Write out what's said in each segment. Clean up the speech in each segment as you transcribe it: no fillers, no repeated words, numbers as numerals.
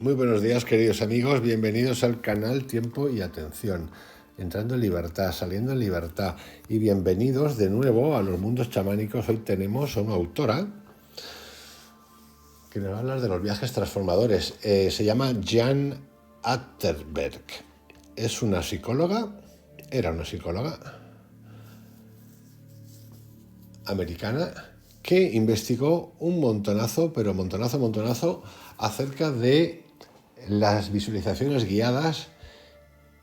Muy buenos días, queridos amigos, bienvenidos al canal Tiempo y Atención, entrando en libertad, saliendo en libertad, y bienvenidos de nuevo a los mundos chamánicos. Hoy tenemos a una autora que nos va a hablar de los viajes transformadores. Se llama Jan Atterberg. Es una psicóloga, era una psicóloga americana que investigó un montonazo, pero montonazo, acerca de las visualizaciones guiadas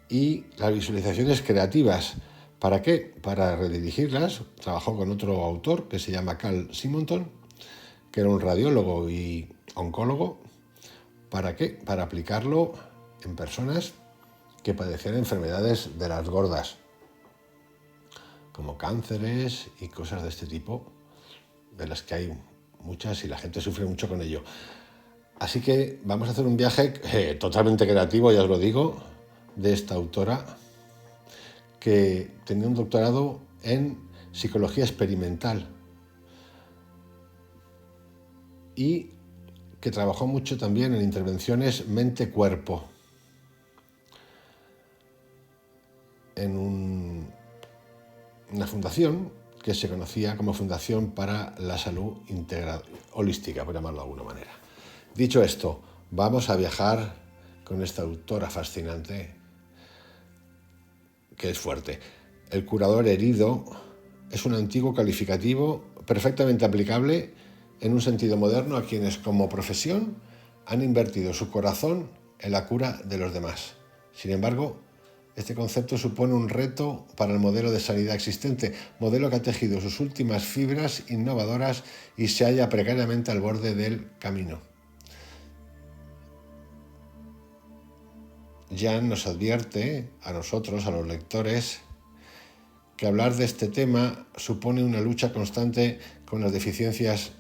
y las visualizaciones creativas. ¿Para qué? Para redirigirlas. Trabajó con otro autor que se llama Carl Simonton, que era un radiólogo y oncólogo. ¿Para qué? Para aplicarlo en personas que padecían enfermedades de las gordas, como cánceres y cosas de este tipo, de las que hay muchas y la gente sufre mucho con ello. Así que vamos a hacer un viaje totalmente creativo, ya os lo digo, de esta autora que tenía un doctorado en psicología experimental y que trabajó mucho también en intervenciones mente-cuerpo en una fundación que se conocía como Fundación para la Salud Integral, Holística, por llamarlo de alguna manera. Dicho esto, vamos a viajar con esta autora fascinante, que es fuerte. El curador herido es un antiguo calificativo perfectamente aplicable en un sentido moderno a quienes como profesión han invertido su corazón en la cura de los demás. Sin embargo, este concepto supone un reto para el modelo de sanidad existente, modelo que ha tejido sus últimas fibras innovadoras y se halla precariamente al borde del camino. Jan nos advierte a nosotros, a los lectores, que hablar de este tema supone una lucha constante con las deficiencias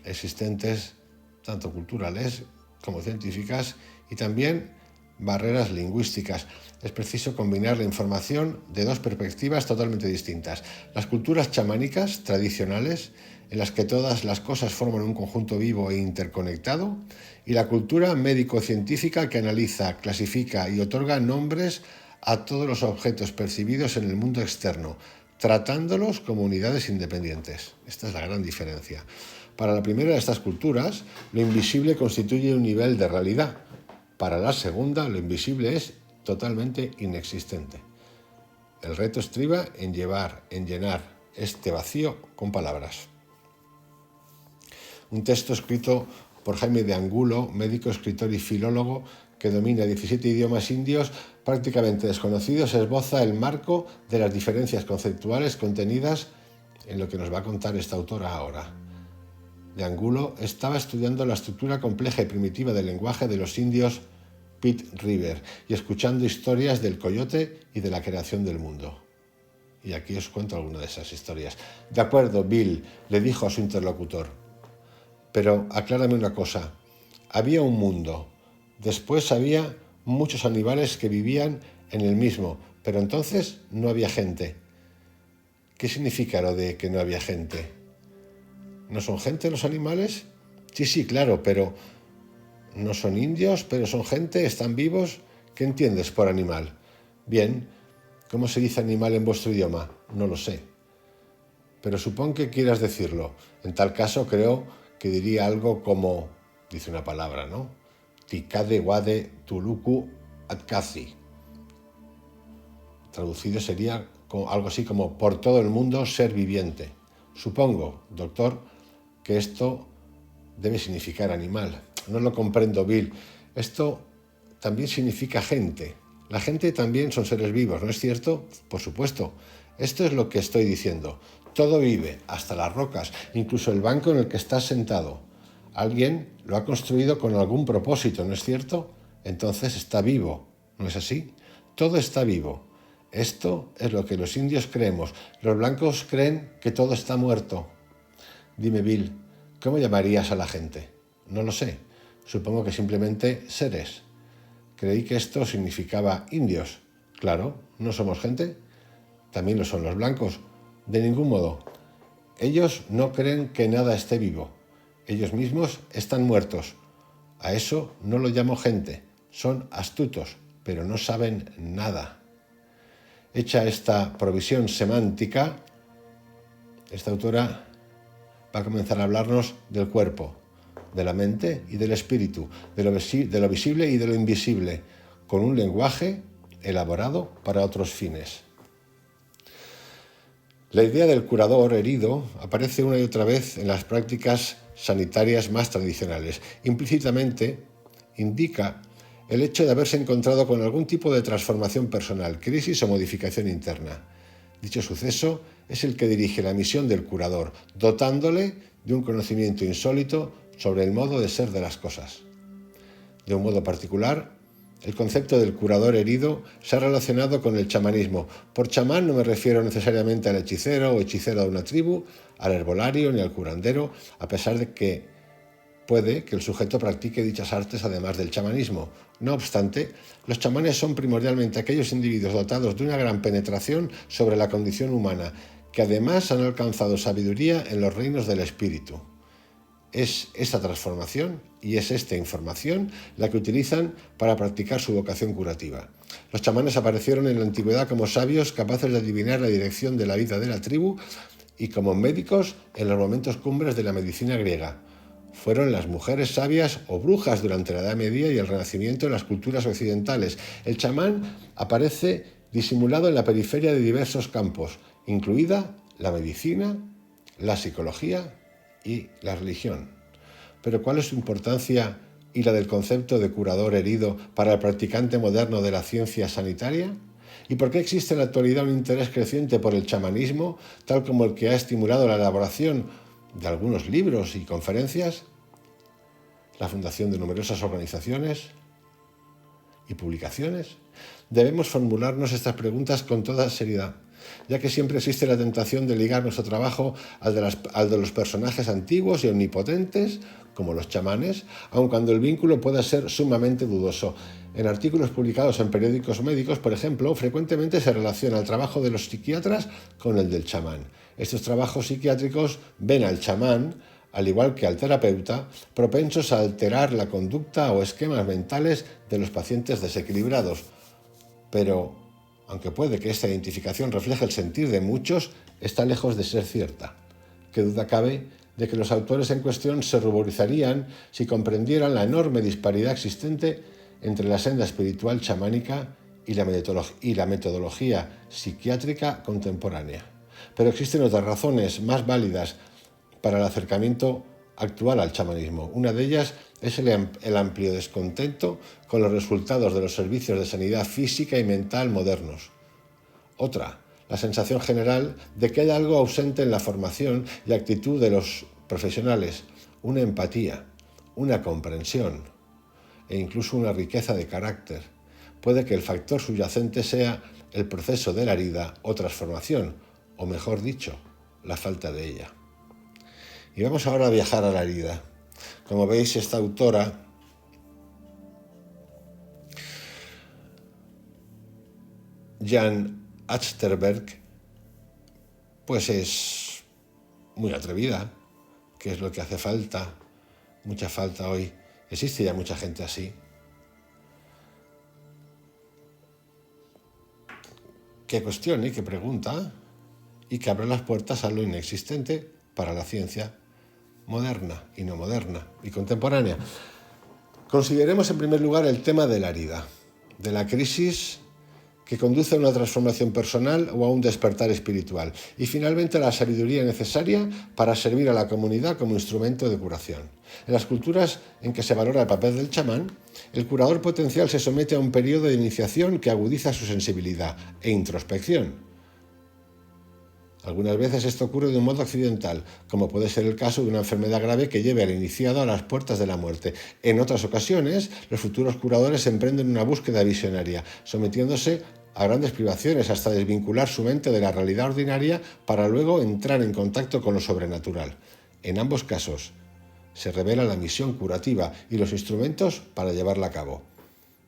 existentes, tanto culturales como científicas, y también barreras lingüísticas. Es preciso combinar la información de dos perspectivas totalmente distintas. Las culturas chamánicas tradicionales, en las que todas las cosas forman un conjunto vivo e interconectado, y la cultura médico-científica que analiza, clasifica y otorga nombres a todos los objetos percibidos en el mundo externo, tratándolos como unidades independientes. Esta es la gran diferencia. Para la primera de estas culturas, lo invisible constituye un nivel de realidad. Para la segunda, lo invisible es totalmente inexistente. El reto estriba en llenar este vacío con palabras. Un texto escrito por Jaime de Angulo, médico, escritor y filólogo que domina 17 idiomas indios prácticamente desconocidos, esboza el marco de las diferencias conceptuales contenidas en lo que nos va a contar esta autora ahora. De Angulo estaba estudiando la estructura compleja y primitiva del lenguaje de los indios Pit River y escuchando historias del coyote y de la creación del mundo. Y aquí os cuento alguna de esas historias. De acuerdo, Bill, le dijo a su interlocutor, pero aclárame una cosa. Había un mundo. Después había muchos animales que vivían en el mismo, pero entonces no había gente. ¿Qué significa lo de que no había gente? ¿No son gente los animales? Sí, claro, pero no son indios, pero son gente, están vivos. ¿Qué entiendes por animal? Bien, ¿cómo se dice animal en vuestro idioma? No lo sé. Pero supón que quieras decirlo. En tal caso creo que diría algo como, dice una palabra, ¿no? Tikade wade tuluku atkazi. Traducido sería algo así como por todo el mundo ser viviente. Supongo, doctor, que esto debe significar animal. No lo comprendo, Bill. Esto también significa gente. La gente también son seres vivos, ¿no es cierto? Por supuesto. Esto es lo que estoy diciendo. Todo vive, hasta las rocas, incluso el banco en el que estás sentado. Alguien lo ha construido con algún propósito, ¿no es cierto? Entonces está vivo, ¿no es así? Todo está vivo. Esto es lo que los indios creemos. Los blancos creen que todo está muerto. Dime, Bill, ¿cómo llamarías a la gente? No lo sé. Supongo que simplemente seres. Creí que esto significaba indios. Claro, ¿no somos gente? También lo son los blancos. De ningún modo. Ellos no creen que nada esté vivo. Ellos mismos están muertos. A eso no lo llamo gente, son astutos, pero no saben nada. Hecha esta provisión semántica, esta autora va a comenzar a hablarnos del cuerpo, de la mente y del espíritu, de lo visible y de lo invisible, con un lenguaje elaborado para otros fines. La idea del curador herido aparece una y otra vez en las prácticas sanitarias más tradicionales. Implícitamente indica el hecho de haberse encontrado con algún tipo de transformación personal, crisis o modificación interna. Dicho suceso es el que dirige la misión del curador, dotándole de un conocimiento insólito sobre el modo de ser de las cosas. De un modo particular, el concepto del curador herido se ha relacionado con el chamanismo. Por chamán no me refiero necesariamente al hechicero o hechicera de una tribu, al herbolario ni al curandero, a pesar de que puede que el sujeto practique dichas artes además del chamanismo. No obstante, los chamanes son primordialmente aquellos individuos dotados de una gran penetración sobre la condición humana, que además han alcanzado sabiduría en los reinos del espíritu. Es esta transformación y es esta información la que utilizan para practicar su vocación curativa. Los chamanes aparecieron en la antigüedad como sabios capaces de adivinar la dirección de la vida de la tribu y como médicos en los momentos cumbres de la medicina griega. Fueron las mujeres sabias o brujas durante la Edad Media y el Renacimiento en las culturas occidentales. El chamán aparece disimulado en la periferia de diversos campos, incluida la medicina, la psicología y la religión. Pero ¿cuál es su importancia y la del concepto de curador herido para el practicante moderno de la ciencia sanitaria? ¿Y por qué existe en la actualidad un interés creciente por el chamanismo, tal como el que ha estimulado la elaboración de algunos libros y conferencias, la fundación de numerosas organizaciones y publicaciones? Debemos formularnos estas preguntas con toda seriedad, ya que siempre existe la tentación de ligar nuestro trabajo al de los personajes antiguos y omnipotentes, como los chamanes, aun cuando el vínculo pueda ser sumamente dudoso. En artículos publicados en periódicos médicos, por ejemplo, frecuentemente se relaciona el trabajo de los psiquiatras con el del chamán. Estos trabajos psiquiátricos ven al chamán, al igual que al terapeuta, propensos a alterar la conducta o esquemas mentales de los pacientes desequilibrados. Pero, aunque puede que esta identificación refleje el sentir de muchos, está lejos de ser cierta. ¿Qué duda cabe de que los autores en cuestión se ruborizarían si comprendieran la enorme disparidad existente entre la senda espiritual chamánica y la metodología psiquiátrica contemporánea? Pero existen otras razones más válidas para el acercamiento actual al chamanismo. Una de ellas es el amplio descontento con los resultados de los servicios de sanidad física y mental modernos. Otra, la sensación general de que hay algo ausente en la formación y actitud de los profesionales, una empatía, una comprensión e incluso una riqueza de carácter. Puede que el factor subyacente sea el proceso de la herida o transformación, o mejor dicho, la falta de ella. Y vamos ahora a viajar a la herida. Como veis, esta autora Jan Achterberg, pues es muy atrevida, que es lo que hace falta, mucha falta hoy. Existe ya mucha gente así, que cuestiona y que pregunta y que abre las puertas a lo inexistente para la ciencia moderna y no moderna y contemporánea. Consideremos en primer lugar el tema de la herida, de la crisis que conduce a una transformación personal o a un despertar espiritual, y finalmente la sabiduría necesaria para servir a la comunidad como instrumento de curación. En las culturas en que se valora el papel del chamán, el curador potencial se somete a un periodo de iniciación que agudiza su sensibilidad e introspección. Algunas veces esto ocurre de un modo accidental, como puede ser el caso de una enfermedad grave que lleve al iniciado a las puertas de la muerte. En otras ocasiones, los futuros curadores emprenden una búsqueda visionaria, sometiéndose a grandes privaciones hasta desvincular su mente de la realidad ordinaria para luego entrar en contacto con lo sobrenatural. En ambos casos, se revela la misión curativa y los instrumentos para llevarla a cabo.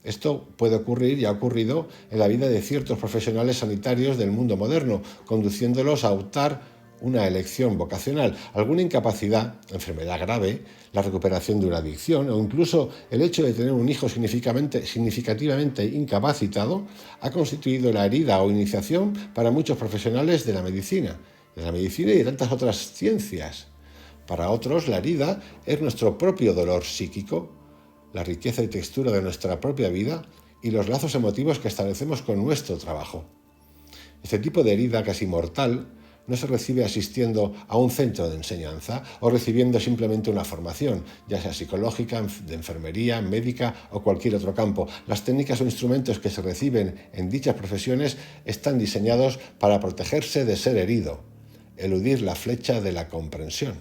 Esto puede ocurrir y ha ocurrido en la vida de ciertos profesionales sanitarios del mundo moderno, conduciéndolos a optar una elección vocacional, alguna incapacidad, enfermedad grave, la recuperación de una adicción o incluso el hecho de tener un hijo significativamente incapacitado ha constituido la herida o iniciación para muchos profesionales de la medicina y de tantas otras ciencias. Para otros, la herida es nuestro propio dolor psíquico, la riqueza y textura de nuestra propia vida y los lazos emotivos que establecemos con nuestro trabajo. Este tipo de herida casi mortal no se recibe asistiendo a un centro de enseñanza o recibiendo simplemente una formación, ya sea psicológica, de enfermería, médica o cualquier otro campo. Las técnicas o instrumentos que se reciben en dichas profesiones están diseñados para protegerse de ser herido, eludir la flecha de la comprensión,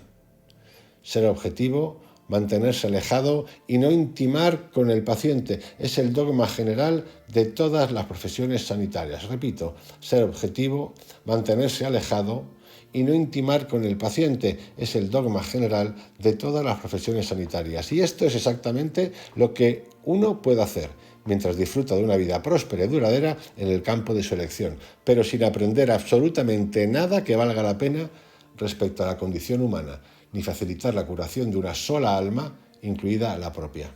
ser objetivo, mantenerse alejado y no intimar con el paciente. Es el dogma general de todas las profesiones sanitarias. Repito, ser objetivo, mantenerse alejado y no intimar con el paciente. Es el dogma general de todas las profesiones sanitarias. Y esto es exactamente lo que uno puede hacer mientras disfruta de una vida próspera y duradera en el campo de su elección, pero sin aprender absolutamente nada que valga la pena respecto a la condición humana, ni facilitar la curación de una sola alma, incluida la propia.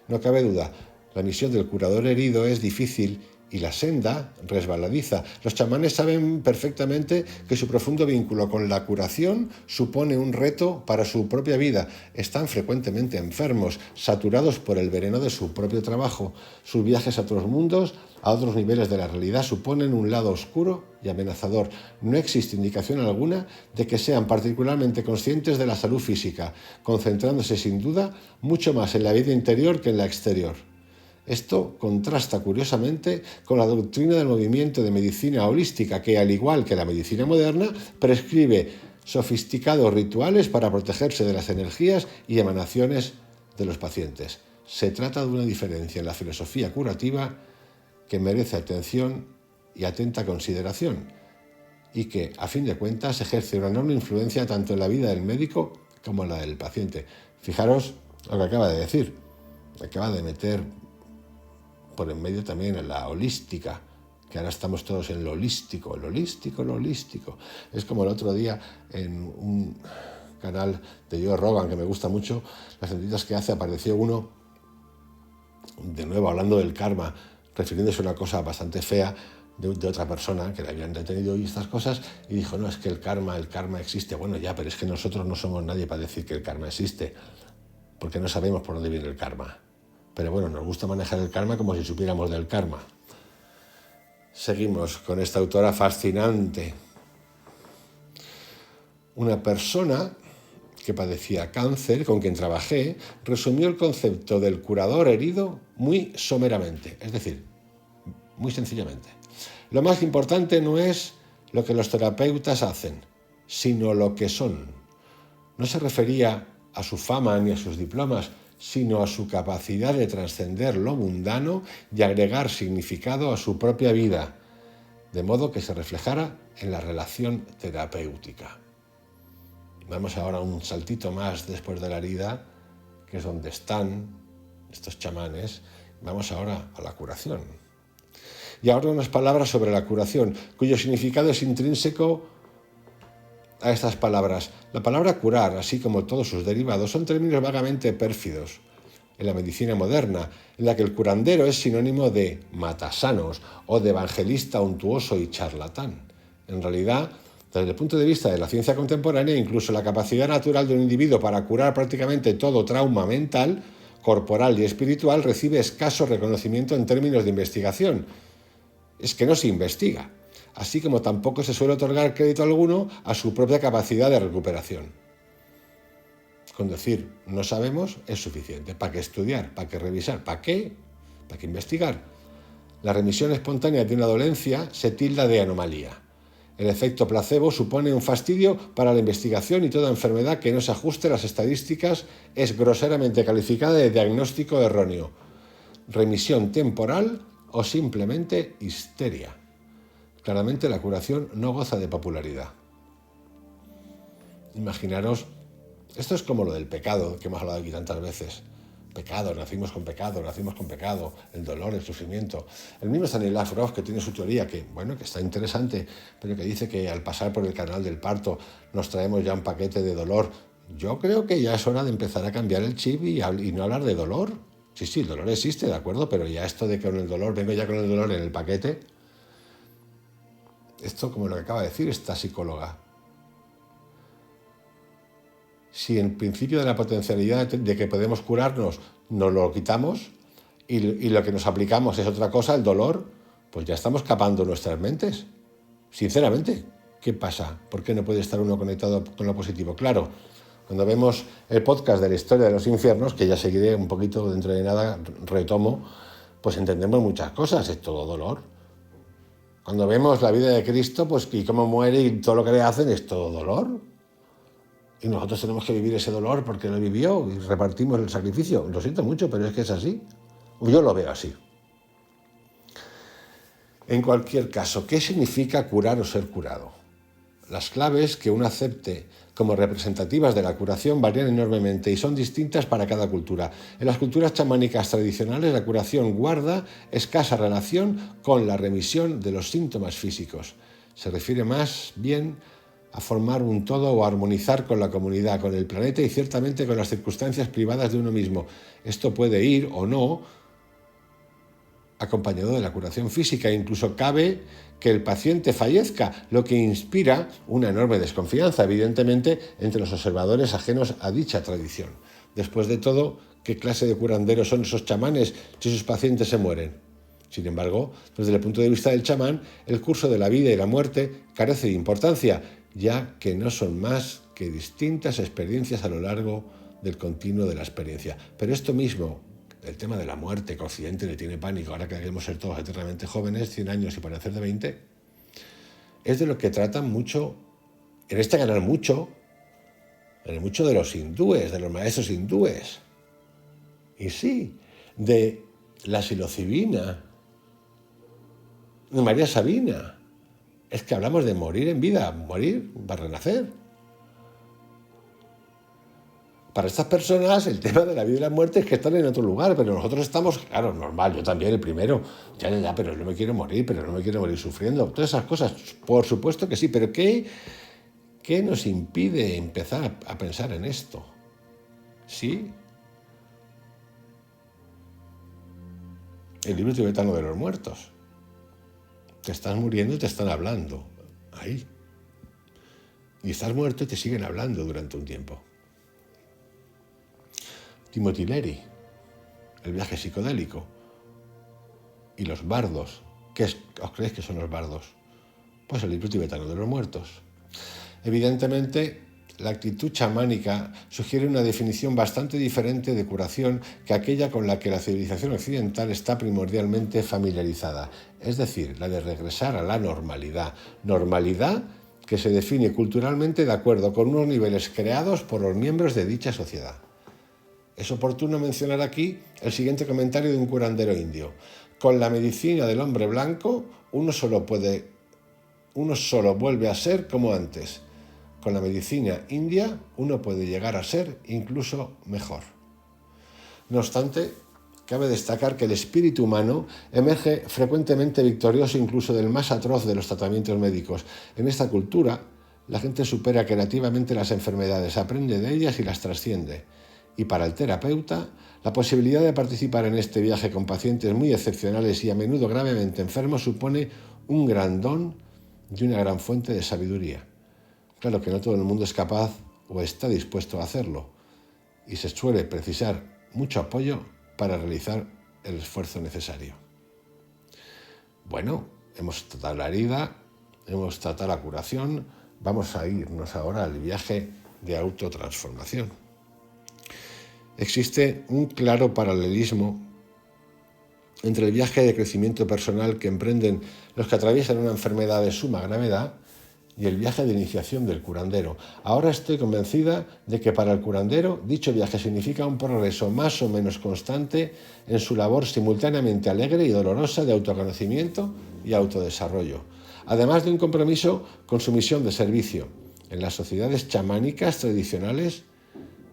No cabe duda, la misión del curador herido es difícil y la senda resbaladiza. Los chamanes saben perfectamente que su profundo vínculo con la curación supone un reto para su propia vida. Están frecuentemente enfermos, saturados por el veneno de su propio trabajo. Sus viajes a otros mundos, a otros niveles de la realidad, suponen un lado oscuro y amenazador. No existe indicación alguna de que sean particularmente conscientes de la salud física, concentrándose sin duda mucho más en la vida interior que en la exterior. Esto contrasta curiosamente con la doctrina del movimiento de medicina holística que, al igual que la medicina moderna, prescribe sofisticados rituales para protegerse de las energías y emanaciones de los pacientes. Se trata de una diferencia en la filosofía curativa que merece atención y atenta consideración y que, a fin de cuentas, ejerce una enorme influencia tanto en la vida del médico como en la del paciente. Fijaros lo que acaba de decir. Acaba de meter por en medio también en la holística, que ahora estamos todos en lo holístico. Es como el otro día en un canal de Joe Rogan que me gusta mucho, las entrevistas que hace, apareció uno, de nuevo hablando del karma, refiriéndose a una cosa bastante fea de otra persona que le habían detenido y estas cosas, y dijo, no, es que el karma existe. Bueno, ya, pero es que nosotros no somos nadie para decir que el karma existe, porque no sabemos por dónde viene el karma. Pero bueno, nos gusta manejar el karma como si supiéramos del karma. Seguimos con esta autora fascinante. Una persona que padecía cáncer, con quien trabajé, resumió el concepto del curador herido muy someramente, es decir, muy sencillamente. Lo más importante no es lo que los terapeutas hacen, sino lo que son. No se refería a su fama ni a sus diplomas, sino a su capacidad de trascender lo mundano y agregar significado a su propia vida, de modo que se reflejara en la relación terapéutica. Vamos ahora un saltito más después de la herida, que es donde están estos chamanes. Vamos ahora a la curación. Y ahora unas palabras sobre la curación, cuyo significado es intrínseco a estas palabras. La palabra curar, así como todos sus derivados, son términos vagamente pérfidos en la medicina moderna, en la que el curandero es sinónimo de matasanos o de evangelista untuoso y charlatán. En realidad, desde el punto de vista de la ciencia contemporánea, incluso la capacidad natural de un individuo para curar prácticamente todo trauma mental, corporal y espiritual recibe escaso reconocimiento en términos de investigación. Es que no se investiga, así como tampoco se suele otorgar crédito alguno a su propia capacidad de recuperación. Con decir no sabemos es suficiente. ¿Para qué estudiar? ¿Para qué revisar? ¿Para qué? ¿Para qué investigar? La remisión espontánea de una dolencia se tilda de anomalía. El efecto placebo supone un fastidio para la investigación y toda enfermedad que no se ajuste a las estadísticas es groseramente calificada de diagnóstico erróneo, remisión temporal o simplemente histeria. Claramente la curación no goza de popularidad. Imaginaros, esto es como lo del pecado que hemos hablado aquí tantas veces. Pecado, nacimos con pecado, el dolor, el sufrimiento. El mismo Stanislav Grof, que tiene su teoría, que está interesante, pero que dice que al pasar por el canal del parto nos traemos ya un paquete de dolor. Yo creo que ya es hora de empezar a cambiar el chip y no hablar de dolor. Sí, el dolor existe, de acuerdo, pero ya esto de que con el dolor, vengo ya con el dolor en el paquete, esto como lo que acaba de decir esta psicóloga. Si en principio de la potencialidad de que podemos curarnos nos lo quitamos y lo que nos aplicamos es otra cosa, el dolor, pues ya estamos capando nuestras mentes. Sinceramente, ¿qué pasa? ¿Por qué no puede estar uno conectado con lo positivo? Claro, cuando vemos el podcast de la historia de los infiernos, que ya seguiré un poquito dentro de nada, retomo, pues entendemos muchas cosas, es todo dolor. Cuando vemos la vida de Cristo, pues y cómo muere y todo lo que le hacen es todo dolor. Y nosotros tenemos que vivir ese dolor porque lo vivió y repartimos el sacrificio. Lo siento mucho, pero es que es así. Yo lo veo así. En cualquier caso, ¿qué significa curar o ser curado? Las claves que uno acepte como representativas de la curación varían enormemente y son distintas para cada cultura. En las culturas chamánicas tradicionales, la curación guarda escasa relación con la remisión de los síntomas físicos. Se refiere más bien a formar un todo o a armonizar con la comunidad, con el planeta y ciertamente con las circunstancias privadas de uno mismo. Esto puede ir o no acompañado de la curación física. Incluso cabe que el paciente fallezca, lo que inspira una enorme desconfianza, evidentemente, entre los observadores ajenos a dicha tradición. Después de todo, ¿qué clase de curanderos son esos chamanes si sus pacientes se mueren? Sin embargo, desde el punto de vista del chamán, el curso de la vida y la muerte carece de importancia, ya que no son más que distintas experiencias a lo largo del continuo de la experiencia. Pero esto mismo, el tema de la muerte, que Occidente le tiene pánico, ahora que queremos ser todos eternamente jóvenes, 100 años y parecer de 20, es de lo que tratan mucho, en este canal mucho de los hindúes, de los maestros hindúes. Y sí, de la psilocibina, de María Sabina. Es que hablamos de morir en vida, morir para renacer. Para estas personas el tema de la vida y la muerte es que están en otro lugar, pero nosotros estamos, claro, normal, yo también el primero, ya, pero no me quiero morir sufriendo, todas esas cosas, por supuesto que sí, pero ¿qué nos impide empezar a pensar en esto? Sí, el libro tibetano de los muertos. Te estás muriendo y te están hablando, ahí. Y estás muerto y te siguen hablando durante un tiempo. Timothy Leary, el viaje psicodélico. Y los bardos. ¿Qué os creéis que son los bardos? Pues el libro tibetano de los muertos. Evidentemente, la actitud chamánica sugiere una definición bastante diferente de curación que aquella con la que la civilización occidental está primordialmente familiarizada, es decir, la de regresar a la normalidad. Normalidad que se define culturalmente de acuerdo con unos niveles creados por los miembros de dicha sociedad. Es oportuno mencionar aquí el siguiente comentario de un curandero indio. Con la medicina del hombre blanco, uno solo vuelve a ser como antes. Con la medicina india, uno puede llegar a ser incluso mejor. No obstante, cabe destacar que el espíritu humano emerge frecuentemente victorioso incluso del más atroz de los tratamientos médicos. En esta cultura, la gente supera creativamente las enfermedades, aprende de ellas y las trasciende. Y para el terapeuta, la posibilidad de participar en este viaje con pacientes muy excepcionales y a menudo gravemente enfermos supone un gran don y una gran fuente de sabiduría. Claro que no todo el mundo es capaz o está dispuesto a hacerlo, y se suele precisar mucho apoyo para realizar el esfuerzo necesario. Bueno, hemos tratado la herida, hemos tratado la curación, vamos a irnos ahora al viaje de autotransformación. Existe un claro paralelismo entre el viaje de crecimiento personal que emprenden los que atraviesan una enfermedad de suma gravedad y el viaje de iniciación del curandero. Ahora estoy convencida de que para el curandero dicho viaje significa un progreso más o menos constante en su labor simultáneamente alegre y dolorosa de autoconocimiento y autodesarrollo, además de un compromiso con su misión de servicio. En las sociedades chamánicas tradicionales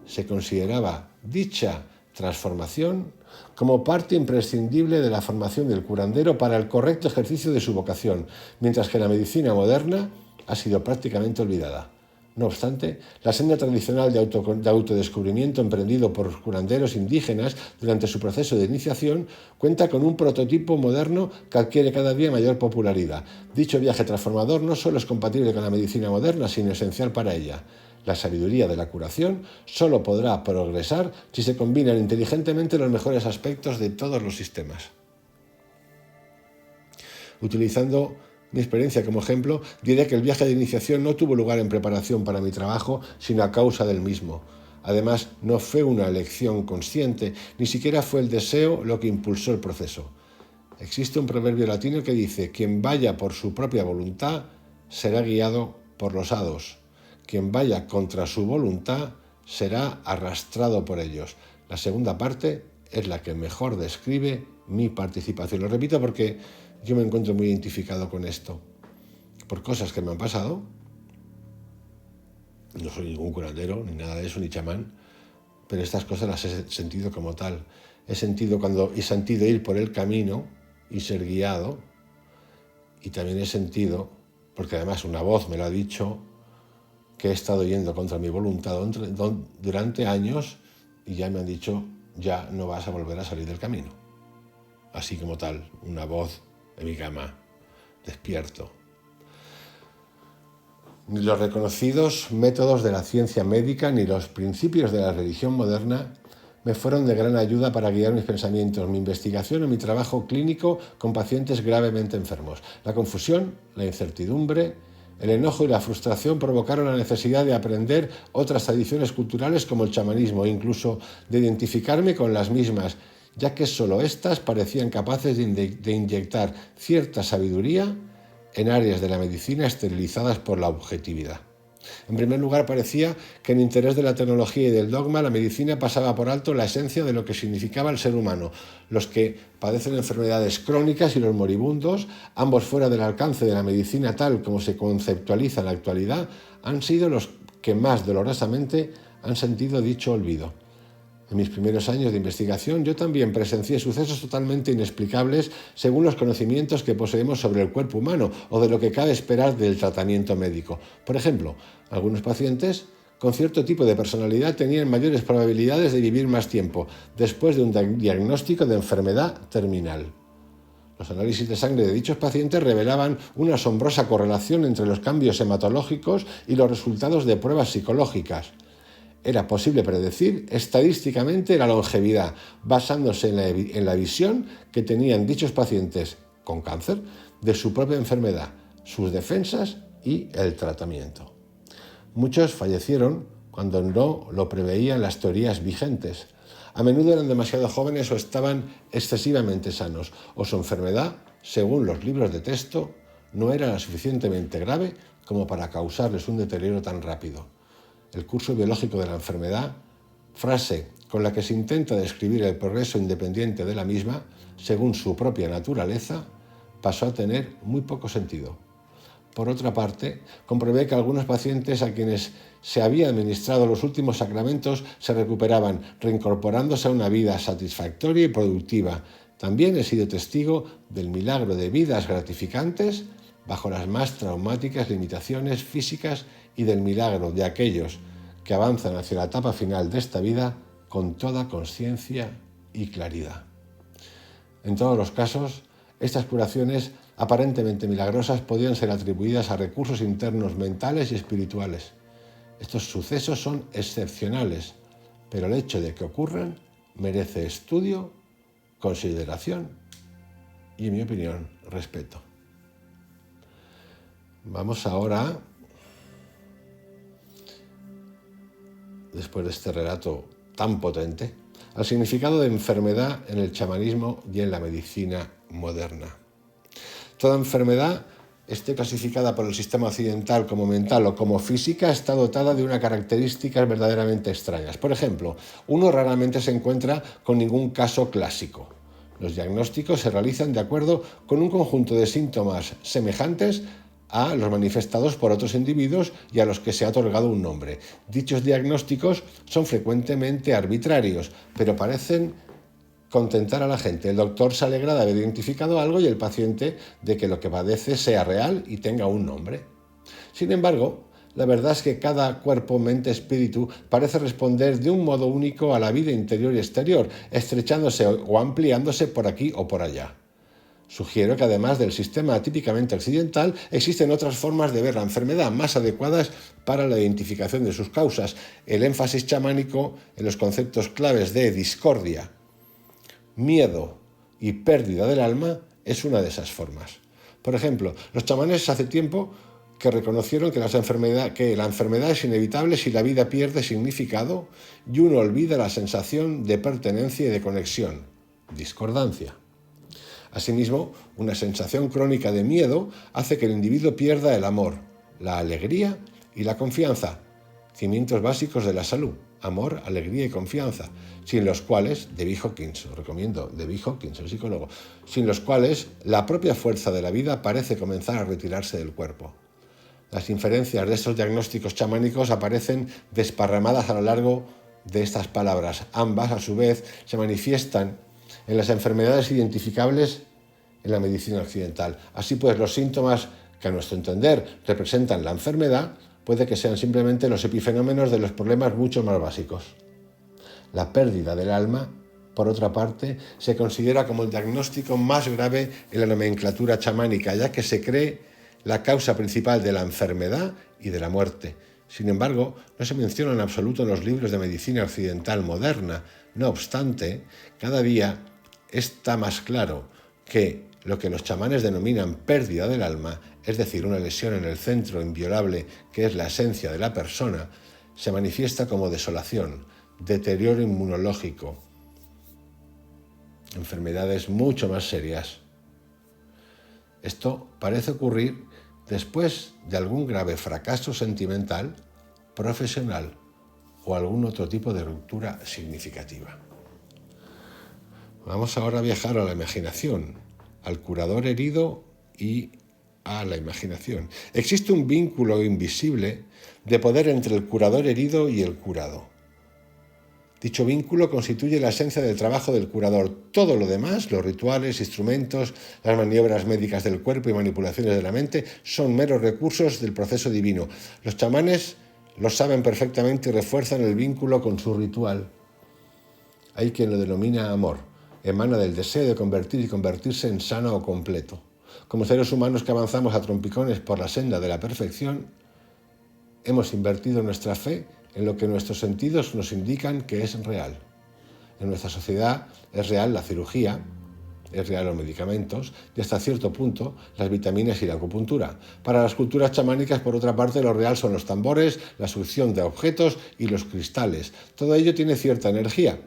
se consideraba dicha transformación como parte imprescindible de la formación del curandero para el correcto ejercicio de su vocación, mientras que la medicina moderna ha sido prácticamente olvidada. No obstante, la senda tradicional de autodescubrimiento emprendido por los curanderos indígenas durante su proceso de iniciación cuenta con un prototipo moderno que adquiere cada día mayor popularidad. Dicho viaje transformador no solo es compatible con la medicina moderna, sino esencial para ella. La sabiduría de la curación solo podrá progresar si se combinan inteligentemente los mejores aspectos de todos los sistemas. Utilizando mi experiencia como ejemplo, diré que el viaje de iniciación no tuvo lugar en preparación para mi trabajo, sino a causa del mismo. Además, no fue una elección consciente, ni siquiera fue el deseo lo que impulsó el proceso. Existe un proverbio latino que dice: quien vaya por su propia voluntad será guiado por los hados. Quien vaya contra su voluntad será arrastrado por ellos. La segunda parte es la que mejor describe mi participación. Lo repito porque yo me encuentro muy identificado con esto, por cosas que me han pasado. No soy ningún curandero, ni nada de eso, ni chamán, pero estas cosas las he sentido como tal. He sentido ir por el camino y ser guiado, y también he sentido, porque además una voz me lo ha dicho, que he estado yendo contra mi voluntad durante años y ya me han dicho: ya no vas a volver a salir del camino. Así como tal, una voz en mi cama, despierto. Ni los reconocidos métodos de la ciencia médica ni los principios de la religión moderna me fueron de gran ayuda para guiar mis pensamientos, mi investigación o mi trabajo clínico con pacientes gravemente enfermos. La confusión, la incertidumbre, el enojo y la frustración provocaron la necesidad de aprender otras tradiciones culturales como el chamanismo e incluso de identificarme con las mismas, ya que solo éstas parecían capaces de inyectar cierta sabiduría en áreas de la medicina esterilizadas por la objetividad. En primer lugar, parecía que en interés de la tecnología y del dogma, la medicina pasaba por alto la esencia de lo que significaba el ser humano. Los que padecen enfermedades crónicas y los moribundos, ambos fuera del alcance de la medicina tal como se conceptualiza en la actualidad, han sido los que más dolorosamente han sentido dicho olvido. En mis primeros años de investigación yo también presencié sucesos totalmente inexplicables según los conocimientos que poseemos sobre el cuerpo humano o de lo que cabe esperar del tratamiento médico. Por ejemplo, algunos pacientes con cierto tipo de personalidad tenían mayores probabilidades de vivir más tiempo después de un diagnóstico de enfermedad terminal. Los análisis de sangre de dichos pacientes revelaban una asombrosa correlación entre los cambios hematológicos y los resultados de pruebas psicológicas. Era posible predecir estadísticamente la longevidad, basándose en la visión que tenían dichos pacientes con cáncer de su propia enfermedad, sus defensas y el tratamiento. Muchos fallecieron cuando no lo preveían las teorías vigentes. A menudo eran demasiado jóvenes o estaban excesivamente sanos, o su enfermedad, según los libros de texto, no era lo suficientemente grave como para causarles un deterioro tan rápido. El curso biológico de la enfermedad, frase con la que se intenta describir el progreso independiente de la misma, según su propia naturaleza, pasó a tener muy poco sentido. Por otra parte, comprobé que algunos pacientes a quienes se había administrado los últimos sacramentos se recuperaban, reincorporándose a una vida satisfactoria y productiva. También he sido testigo del milagro de vidas gratificantes bajo las más traumáticas limitaciones físicas y del milagro de aquellos que avanzan hacia la etapa final de esta vida con toda conciencia y claridad. En todos los casos, estas curaciones aparentemente milagrosas podían ser atribuidas a recursos internos mentales y espirituales. Estos sucesos son excepcionales, pero el hecho de que ocurran merece estudio, consideración y, en mi opinión, respeto. Vamos ahora, después de este relato tan potente, al significado de enfermedad en el chamanismo y en la medicina moderna. Toda enfermedad, esté clasificada por el sistema occidental como mental o como física, está dotada de unas características verdaderamente extrañas. Por ejemplo, uno raramente se encuentra con ningún caso clásico. Los diagnósticos se realizan de acuerdo con un conjunto de síntomas semejantes a los manifestados por otros individuos y a los que se ha otorgado un nombre. Dichos diagnósticos son frecuentemente arbitrarios, pero parecen contentar a la gente. El doctor se alegra de haber identificado algo y el paciente de que lo que padece sea real y tenga un nombre. Sin embargo, la verdad es que cada cuerpo, mente, espíritu parece responder de un modo único a la vida interior y exterior, estrechándose o ampliándose por aquí o por allá. Sugiero que además del sistema típicamente occidental, existen otras formas de ver la enfermedad más adecuadas para la identificación de sus causas. El énfasis chamánico en los conceptos claves de discordia, miedo y pérdida del alma es una de esas formas. Por ejemplo, los chamanes hace tiempo que reconocieron que la enfermedad es inevitable si la vida pierde significado y uno olvida la sensación de pertenencia y de conexión, discordancia. Asimismo, una sensación crónica de miedo hace que el individuo pierda el amor, la alegría y la confianza, cimientos básicos de la salud, amor, alegría y confianza, sin los cuales, David Hawkins, os recomiendo, David Hawkins, el psicólogo, sin los cuales la propia fuerza de la vida parece comenzar a retirarse del cuerpo. Las inferencias de estos diagnósticos chamánicos aparecen desparramadas a lo largo de estas palabras. Ambas, a su vez, se manifiestan en las enfermedades identificables en la medicina occidental. Así pues, los síntomas que a nuestro entender representan la enfermedad puede que sean simplemente los epifenómenos de los problemas mucho más básicos. La pérdida del alma, por otra parte, se considera como el diagnóstico más grave en la nomenclatura chamánica, ya que se cree la causa principal de la enfermedad y de la muerte. Sin embargo, no se menciona en absoluto en los libros de medicina occidental moderna. No obstante, cada día está más claro que lo que los chamanes denominan pérdida del alma, es decir, una lesión en el centro inviolable que es la esencia de la persona, se manifiesta como desolación, deterioro inmunológico, enfermedades mucho más serias. Esto parece ocurrir después de algún grave fracaso sentimental, profesional o algún otro tipo de ruptura significativa. Vamos ahora a viajar a la imaginación, al curador herido y a la imaginación. Existe un vínculo invisible de poder entre el curador herido y el curado. Dicho vínculo constituye la esencia del trabajo del curador. Todo lo demás, los rituales, instrumentos, las maniobras médicas del cuerpo y manipulaciones de la mente, son meros recursos del proceso divino. Los chamanes lo saben perfectamente y refuerzan el vínculo con su ritual. Hay quien lo denomina amor. Emana del deseo de convertir y convertirse en sano o completo. Como seres humanos que avanzamos a trompicones por la senda de la perfección, hemos invertido nuestra fe en lo que nuestros sentidos nos indican que es real. En nuestra sociedad es real la cirugía, es real los medicamentos y hasta cierto punto las vitaminas y la acupuntura. Para las culturas chamánicas, por otra parte, lo real son los tambores, la succión de objetos y los cristales. Todo ello tiene cierta energía,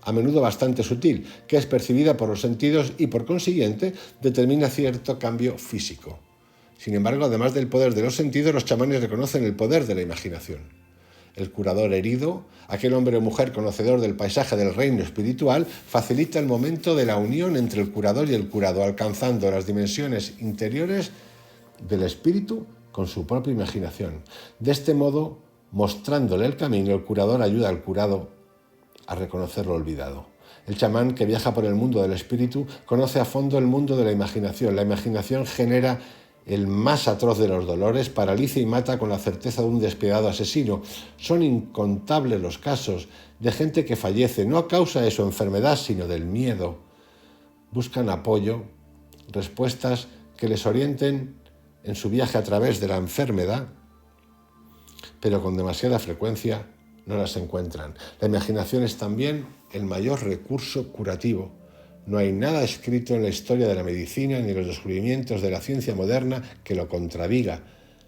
a menudo bastante sutil, que es percibida por los sentidos y por consiguiente determina cierto cambio físico. Sin embargo, además del poder de los sentidos, los chamanes reconocen el poder de la imaginación. El curador herido, aquel hombre o mujer conocedor del paisaje del reino espiritual, facilita el momento de la unión entre el curador y el curado, alcanzando las dimensiones interiores del espíritu con su propia imaginación. De este modo, mostrándole el camino, el curador ayuda al curado a reconocer lo olvidado. El chamán que viaja por el mundo del espíritu conoce a fondo el mundo de la imaginación. La imaginación genera el más atroz de los dolores, paraliza y mata con la certeza de un despiadado asesino. Son incontables los casos de gente que fallece no a causa de su enfermedad, sino del miedo. Buscan apoyo, respuestas que les orienten en su viaje a través de la enfermedad, pero con demasiada frecuencia no las encuentran. La imaginación es también el mayor recurso curativo. No hay nada escrito en la historia de la medicina ni en los descubrimientos de la ciencia moderna que lo contradiga.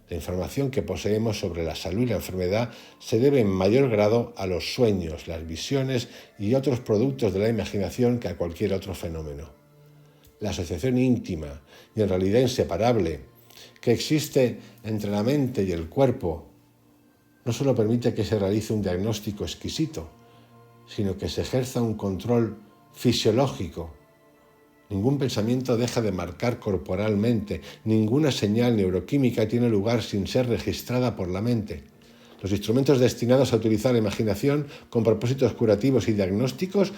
La información que poseemos sobre la salud y la enfermedad se debe en mayor grado a los sueños, las visiones y otros productos de la imaginación que a cualquier otro fenómeno. La asociación íntima y en realidad inseparable que existe entre la mente y el cuerpo no solo permite que se realice un diagnóstico exquisito, sino que se ejerza un control fisiológico Ningún pensamiento deja de marcar corporalmente, ninguna señal neuroquímica tiene lugar sin ser registrada por la mente. Los instrumentos destinados a utilizar la imaginación con propósitos curativos y diagnósticos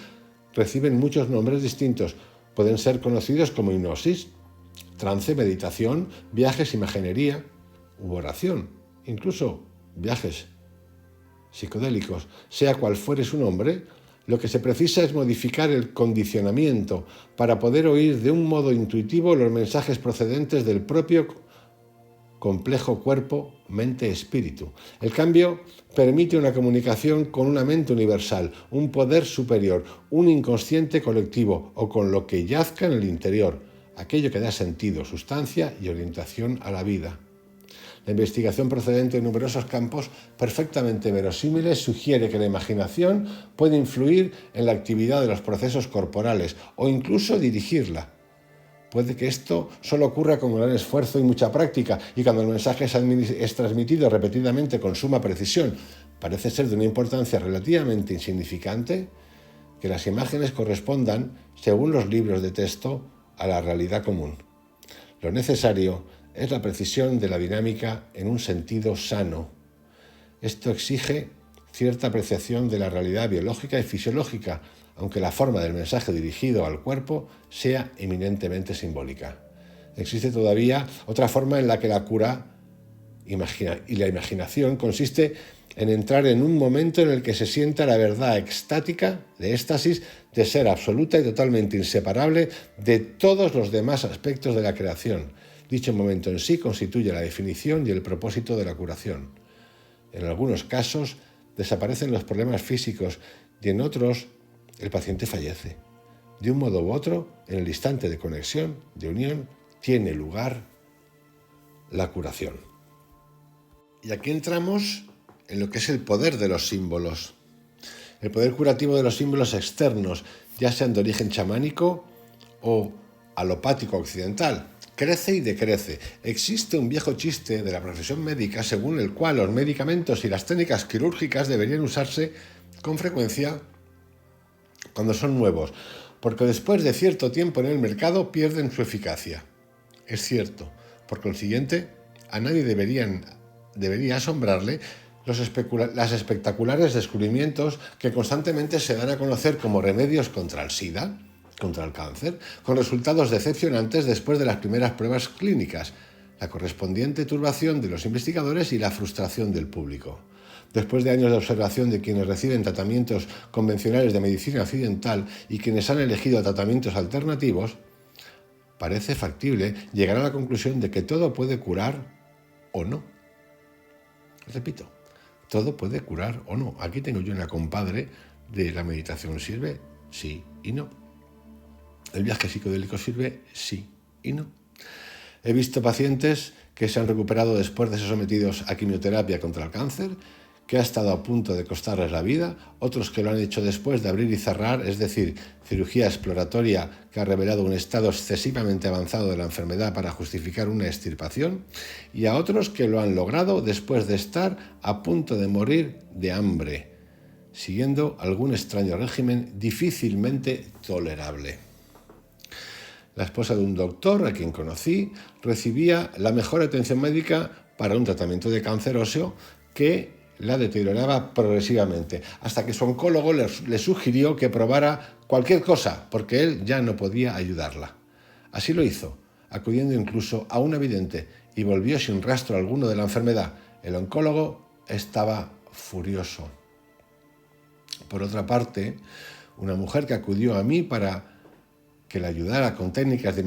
reciben muchos nombres distintos. Pueden ser conocidos como hipnosis, trance, meditación, viajes, imaginería u oración, incluso viajes psicodélicos. Sea cual fuere su nombre, lo que se precisa es modificar el condicionamiento para poder oír de un modo intuitivo los mensajes procedentes del propio complejo cuerpo, mente, espíritu. El cambio permite una comunicación con una mente universal, un poder superior, un inconsciente colectivo o con lo que yazca en el interior, aquello que da sentido, sustancia y orientación a la vida. La investigación procedente de numerosos campos perfectamente verosímiles sugiere que la imaginación puede influir en la actividad de los procesos corporales o incluso dirigirla. Puede que esto solo ocurra con gran esfuerzo y mucha práctica y cuando el mensaje es transmitido repetidamente con suma precisión. Parece ser de una importancia relativamente insignificante que las imágenes correspondan, según los libros de texto, a la realidad común. Lo necesario es la precisión de la dinámica en un sentido sano. Esto exige cierta apreciación de la realidad biológica y fisiológica, aunque la forma del mensaje dirigido al cuerpo sea eminentemente simbólica. Existe todavía otra forma en la que la cura y la imaginación consiste en entrar en un momento en el que se sienta la verdad extática, de éxtasis, de ser absoluta y totalmente inseparable de todos los demás aspectos de la creación. Dicho momento en sí constituye la definición y el propósito de la curación. En algunos casos desaparecen los problemas físicos y en otros el paciente fallece. De un modo u otro, en el instante de conexión, de unión, tiene lugar la curación. Y aquí entramos en lo que es el poder de los símbolos. El poder curativo de los símbolos externos, ya sean de origen chamánico o alopático occidental, crece y decrece. Existe un viejo chiste de la profesión médica según el cual los medicamentos y las técnicas quirúrgicas deberían usarse con frecuencia cuando son nuevos, porque después de cierto tiempo en el mercado pierden su eficacia. Es cierto, por consiguiente, a nadie debería asombrarle los espectaculares descubrimientos que constantemente se dan a conocer como remedios contra el SIDA, contra el cáncer, con resultados decepcionantes después de las primeras pruebas clínicas, la correspondiente turbación de los investigadores y la frustración del público. Después de años de observación de quienes reciben tratamientos convencionales de medicina occidental y quienes han elegido tratamientos alternativos, parece factible llegar a la conclusión de que todo puede curar o no. Repito, todo puede curar o no. Aquí tengo yo una compadre de la meditación sirve, sí y no. ¿El viaje psicodélico sirve? Sí y no. He visto pacientes que se han recuperado después de ser sometidos a quimioterapia contra el cáncer, que ha estado a punto de costarles la vida, otros que lo han hecho después de abrir y cerrar, es decir, cirugía exploratoria que ha revelado un estado excesivamente avanzado de la enfermedad para justificar una extirpación, y a otros que lo han logrado después de estar a punto de morir de hambre, siguiendo algún extraño régimen difícilmente tolerable. La esposa de un doctor, a quien conocí, recibía la mejor atención médica para un tratamiento de cáncer óseo que la deterioraba progresivamente, hasta que su oncólogo le sugirió que probara cualquier cosa, porque él ya no podía ayudarla. Así lo hizo, acudiendo incluso a una vidente, y volvió sin rastro alguno de la enfermedad. El oncólogo estaba furioso. Por otra parte, una mujer que acudió a mí para que le ayudara con técnicas de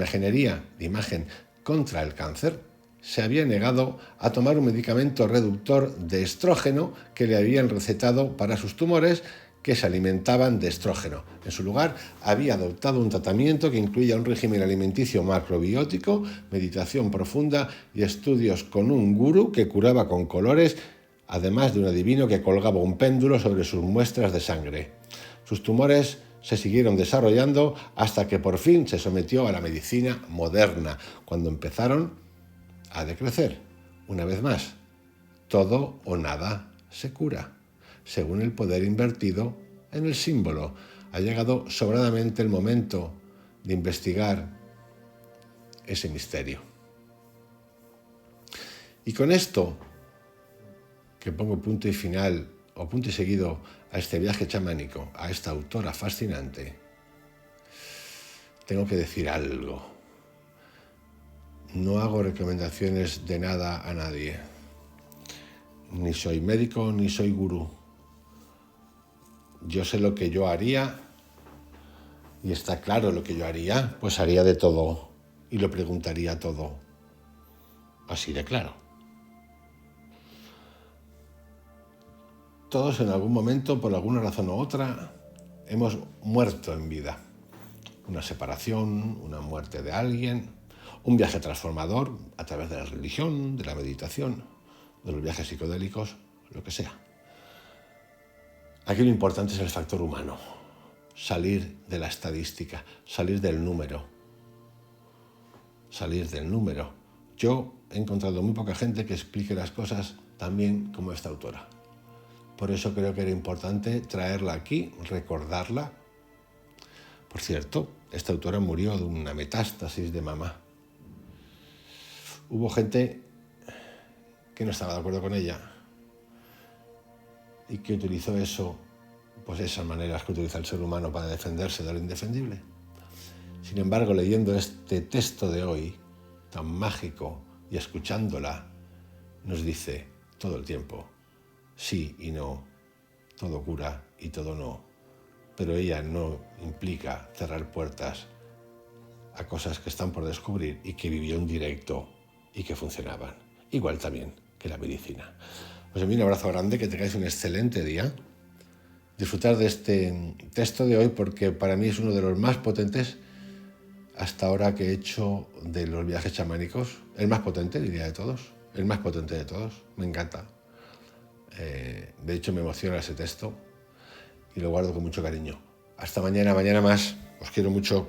imagen contra el cáncer, se había negado a tomar un medicamento reductor de estrógeno que le habían recetado para sus tumores que se alimentaban de estrógeno. En su lugar, había adoptado un tratamiento que incluía un régimen alimenticio macrobiótico, meditación profunda y estudios con un gurú que curaba con colores, además de un adivino que colgaba un péndulo sobre sus muestras de sangre. Sus tumores se siguieron desarrollando hasta que por fin se sometió a la medicina moderna, cuando empezaron a decrecer. Una vez más, todo o nada se cura, según el poder invertido en el símbolo. Ha llegado sobradamente el momento de investigar ese misterio. Y con esto, que pongo punto y final, o punto y seguido, a este viaje chamánico, a esta autora fascinante, tengo que decir algo. No hago recomendaciones de nada a nadie. Ni soy médico, ni soy gurú. Yo sé lo que yo haría, y está claro lo que yo haría, pues haría de todo y lo preguntaría todo. Así de claro. Todos en algún momento, por alguna razón u otra, hemos muerto en vida. Una separación, una muerte de alguien, un viaje transformador a través de la religión, de la meditación, de los viajes psicodélicos, lo que sea. Aquí lo importante es el factor humano, salir de la estadística, salir del número. Yo he encontrado muy poca gente que explique las cosas tan bien como esta autora. Por eso creo que era importante traerla aquí, recordarla. Por cierto, esta autora murió de una metástasis de mama. Hubo gente que no estaba de acuerdo con ella y que utilizó eso, pues esas maneras que utiliza el ser humano para defenderse de lo indefendible. Sin embargo, leyendo este texto de hoy, tan mágico, y escuchándola, nos dice todo el tiempo, sí y no, todo cura y todo no, pero ella no implica cerrar puertas a cosas que están por descubrir y que vivió en directo y que funcionaban, igual también que la medicina. Os envío un abrazo grande, que tengáis un excelente día. Disfrutar de este texto de hoy porque para mí es uno de los más potentes hasta ahora que he hecho de los viajes chamánicos. El más potente, diría, de todos. El más potente de todos. Me encanta. De hecho, me emociona ese texto y lo guardo con mucho cariño. Hasta mañana, mañana más. Os quiero mucho.